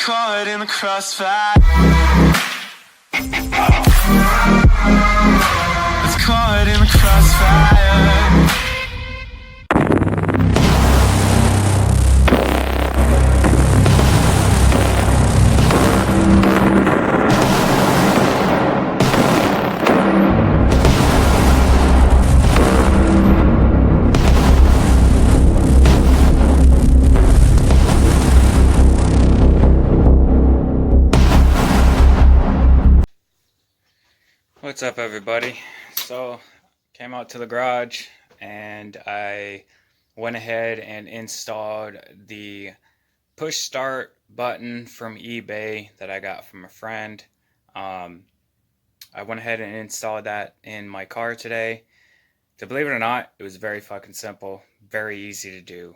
caught in the crossfire. It's caught in the crossfire. What's up, everybody? So came out to the garage and I went ahead and installed the push start button from eBay that I got from a friend. I went ahead and installed that in my car today. To believe it or not, it was very fucking simple, very easy to do.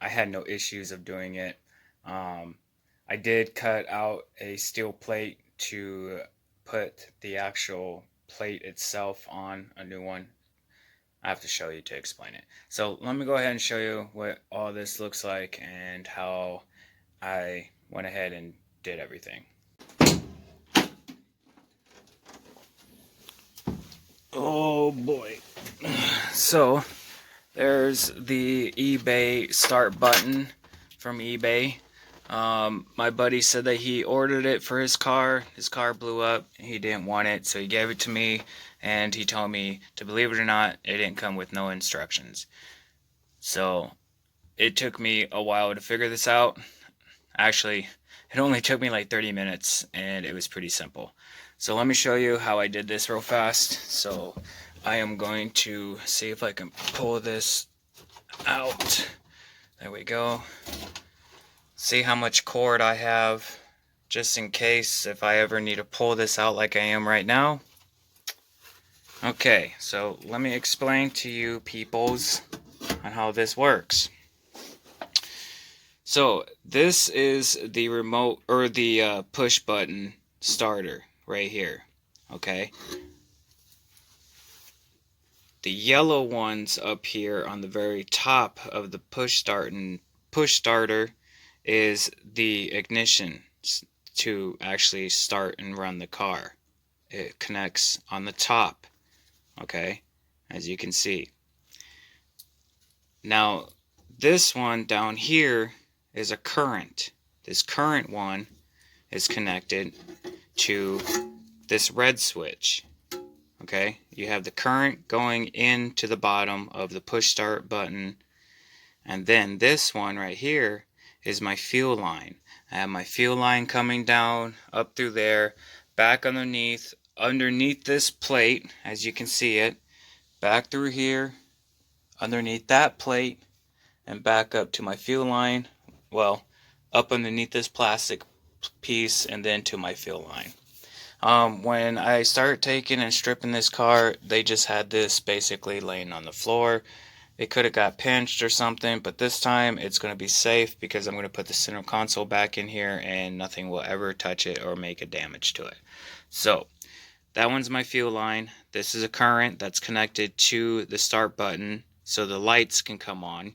I had no issues of doing it. I did cut out a steel plate to put the actual plate itself on a new one. I have to show you to explain it. So let me go ahead and show you what all this looks like and how I went ahead and did everything. Oh boy. So there's the eBay start button from eBay. My buddy said that he ordered it for his car. His car blew up. He didn't want it, so he gave it to me, and he told me, to believe it or not, it didn't come with no instructions. So it took me a while to figure this out. Actually, it only took me like 30 minutes, and it was pretty simple. So let me show you how I did this real fast. So I am going to see if I can pull this out. There we go. See how much cord I have, just in case if I ever need to pull this out like I am right now. Okay, so let me explain to you peoples on how this works. So this is the remote or the push button starter right here. Okay, the yellow ones up here on the very top of the push starter is the ignition to actually start and run the car. It connects on the top, okay, as you can see. Now this one down here is a current. This current one is connected to this red switch. Okay, you have the current going into the bottom of the push start button, and then this one right here is my fuel line. I have my fuel line coming down up through there, back underneath this plate, as you can see it, back through here, underneath that plate, and back up to my fuel line. Well, up underneath this plastic piece, and then to my fuel line. When I started taking and stripping this car, they just had this basically laying on the floor. It could have got pinched or something, but this time it's going to be safe because I'm going to put the center console back in here and nothing will ever touch it or make a damage to it. So that one's my fuel line. This is a current that's connected to the start button so the lights can come on.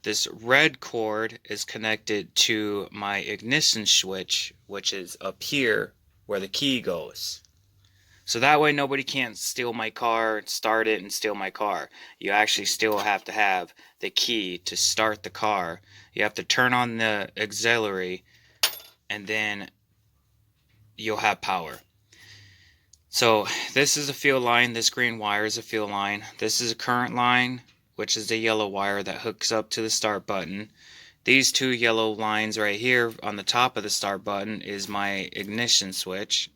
This red cord is connected to my ignition switch, which is up here where the key goes. So that way nobody can't steal my car, start it, and steal my car. You actually still have to have the key to start the car. You have to turn on the auxiliary, and then you'll have power. So this is a fuel line. This green wire is a fuel line. This is a current line, which is the yellow wire that hooks up to the start button. These two yellow lines right here on the top of the start button is my ignition switch.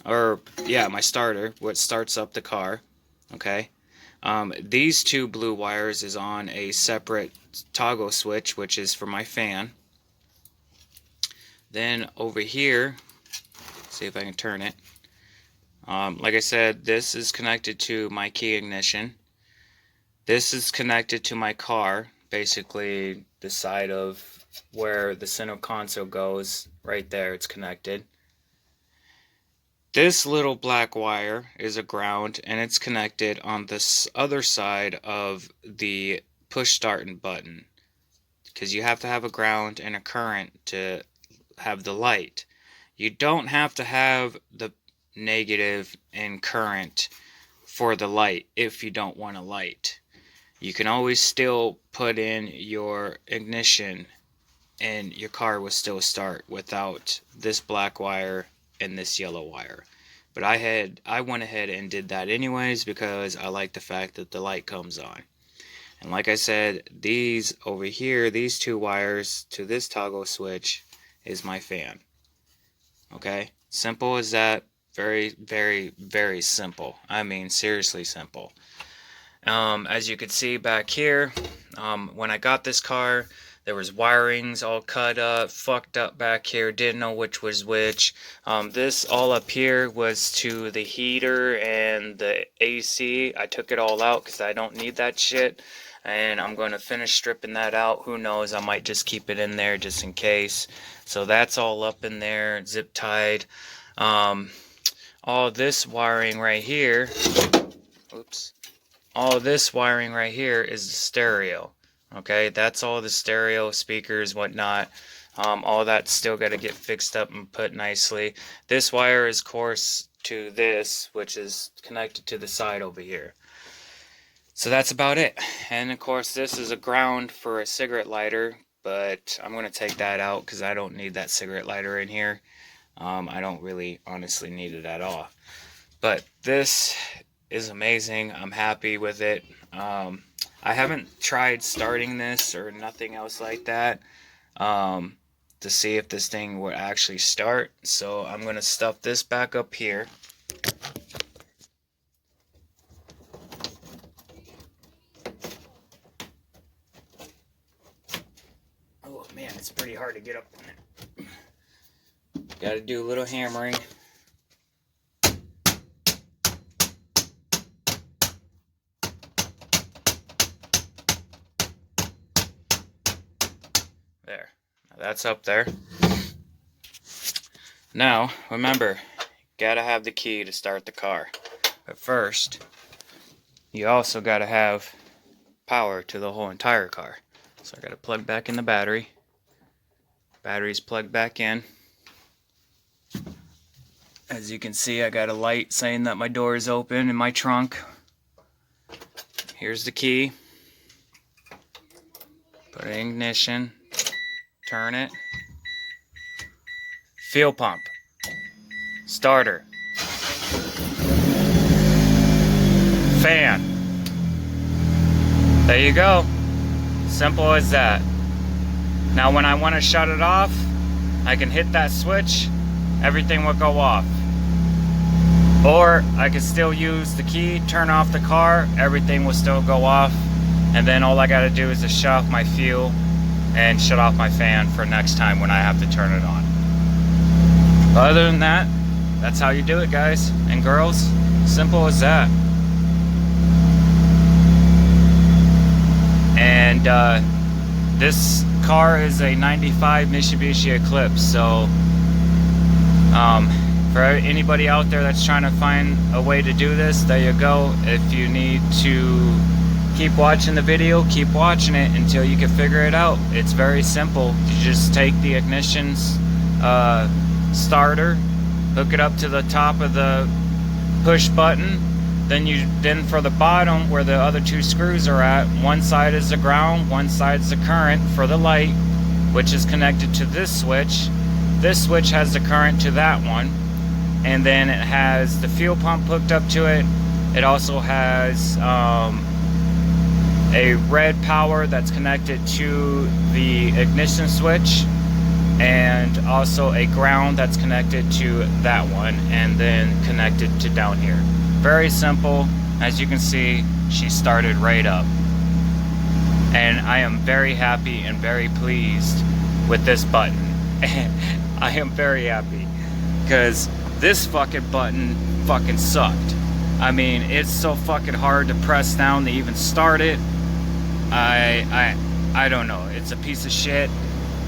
Or yeah, my starter, what starts up the car. Okay, these two blue wires is on a separate toggle switch, which is for my fan. Then over here, see if I can turn it. Like I said, this is connected to my key ignition. This is connected to my car, basically the side of where the center console goes, right there, it's connected. This little black wire is a ground, and it's connected on this other side of the push start button. because you have to have a ground and a current to have the light. You don't have to have the negative and current for the light if you don't want a light. You can always still put in your ignition and your car will still start without this black wire and this yellow wire. But I went ahead and did that anyways because I like the fact that the light comes on. And like I said, these over here, these two wires to this toggle switch is my fan. Okay, simple as that. Very, very, very simple. I mean, seriously simple. As you can see back here, when I got this car, there was wirings all cut up, fucked up back here, didn't know which was which. This all up here was to the heater and the AC. I took it all out because I don't need that shit. And I'm going to finish stripping that out. Who knows, I might just keep it in there just in case. So that's all up in there, zip tied. All this wiring right here, oops. All this wiring right here is the stereo. Okay, that's all the stereo speakers, whatnot. All that's still got to get fixed up and put nicely. This wire is, of course, to this, which is connected to the side over here. So that's about it. And of course, this is a ground for a cigarette lighter, but I'm going to take that out because I don't need that cigarette lighter in here. I don't really honestly need it at all. But this is amazing. I'm happy with it. I haven't tried starting this or nothing else like that to see if this thing would actually start. So I'm going to stuff this back up here. Oh man, it's pretty hard to get up on it. Got to do a little hammering. There. Now that's up there. Now, remember, you gotta have the key to start the car. But first, you also gotta have power to the whole entire car. So I gotta plug back in the battery. Battery's plugged back in. As you can see, I got a light saying that my door is open in my trunk. Here's the key. Put it in ignition. Turn it. Fuel pump. Starter. Fan. There you go. Simple as that. Now when I want to shut it off, I can hit that switch. Everything will go off. Or I can still use the key, turn off the car, everything will still go off. And then all I gotta do is just shut off my fuel and shut off my fan for next time when I have to turn it on. Other than that, that's how you do it, guys and girls. Simple as that. And this car is a 95 Mitsubishi Eclipse, so for anybody out there that's trying to find a way to do this, there you go. If you need to keep watching the video, keep watching it until you can figure it out. It's very simple. You just take the ignition starter, hook it up to the top of the push button, then for the bottom where the other two screws are at, one side is the ground, one side is the current for the light, which is connected to this switch. This switch has the current to that one, and then it has the fuel pump hooked up to it. It also has a red power that's connected to the ignition switch, and also a ground that's connected to that one, and then connected to down here. Very simple. As you can see, she started right up. And I am very happy and very pleased with this button. I am very happy because this fucking button fucking sucked. I mean, it's so fucking hard to press down to even start it. I don't know. It's a piece of shit.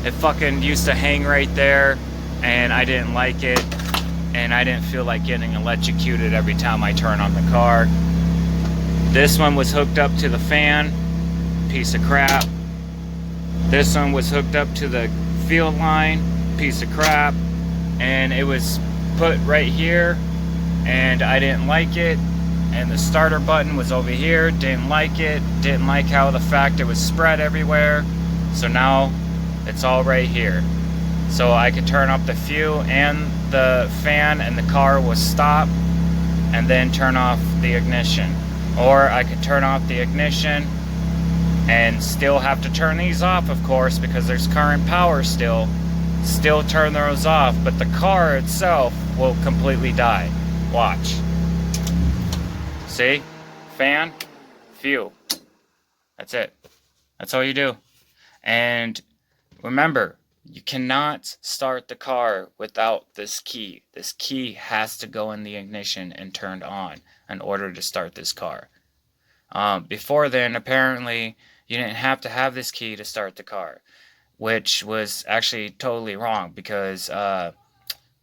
It fucking used to hang right there, and I didn't like it, and I didn't feel like getting electrocuted every time I turn on the car. This one was hooked up to the fan. Piece of crap. This one was hooked up to the field line, piece of crap, and it was put right here, and I didn't like it. And the starter button was over here, didn't like it, didn't like how the fact it was spread everywhere. So now it's all right here. So I could turn up the fuel and the fan, and the car will stop, and then turn off the ignition. Or I could turn off the ignition and still have to turn these off, of course, because there's current power still turn those off, but the car itself will completely die. Watch. See? Fan, fuel. That's it. That's all you do. And remember, you cannot start the car without this key. This key has to go in the ignition and turned on in order to start this car. Before then, apparently, you didn't have to have this key to start the car, which was actually totally wrong, because the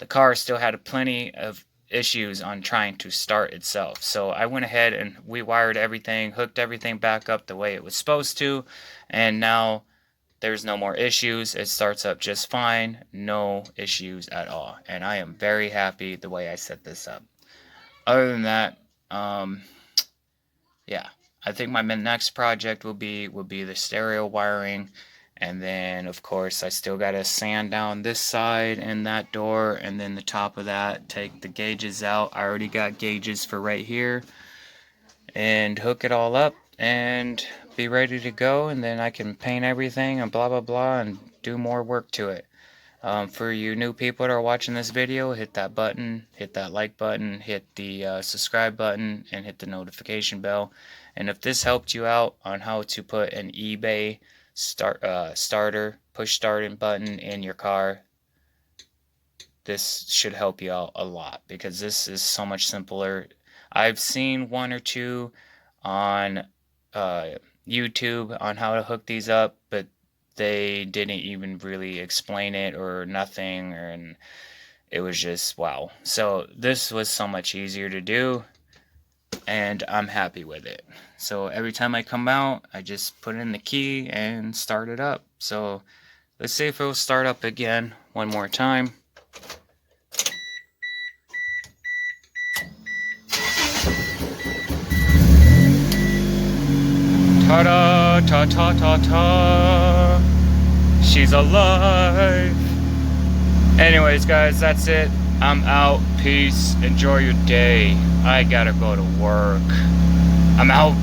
car still had plenty of issues on trying to start itself. So I went ahead and we wired everything, hooked everything back up the way it was supposed to, and now there's no more issues. It starts up just fine, no issues at all, and I am very happy the way I set this up. Other than that, yeah, I think my next project will be the stereo wiring. And then, of course, I still got to sand down this side and that door, and then the top of that, take the gauges out. I already got gauges for right here, and hook it all up and be ready to go, and then I can paint everything and blah blah blah and do more work to it. For you new people that are watching this video, hit that button, hit that like button, hit the subscribe button, and hit the notification bell. And if this helped you out on how to put an eBay starter push starting button in your car, this should help you out a lot, because this is so much simpler. I've seen one or two on YouTube on how to hook these up, but they didn't even really explain it or nothing, and it was just wow. So this was so much easier to do, and I'm happy with it. So every time I come out, I just put in the key and start it up. So let's see if it will start up again one more time. Ta-da, ta-ta-ta-ta. She's alive. Anyways, guys, that's it. I'm out. Peace. Enjoy your day. I gotta go to work. I'm out.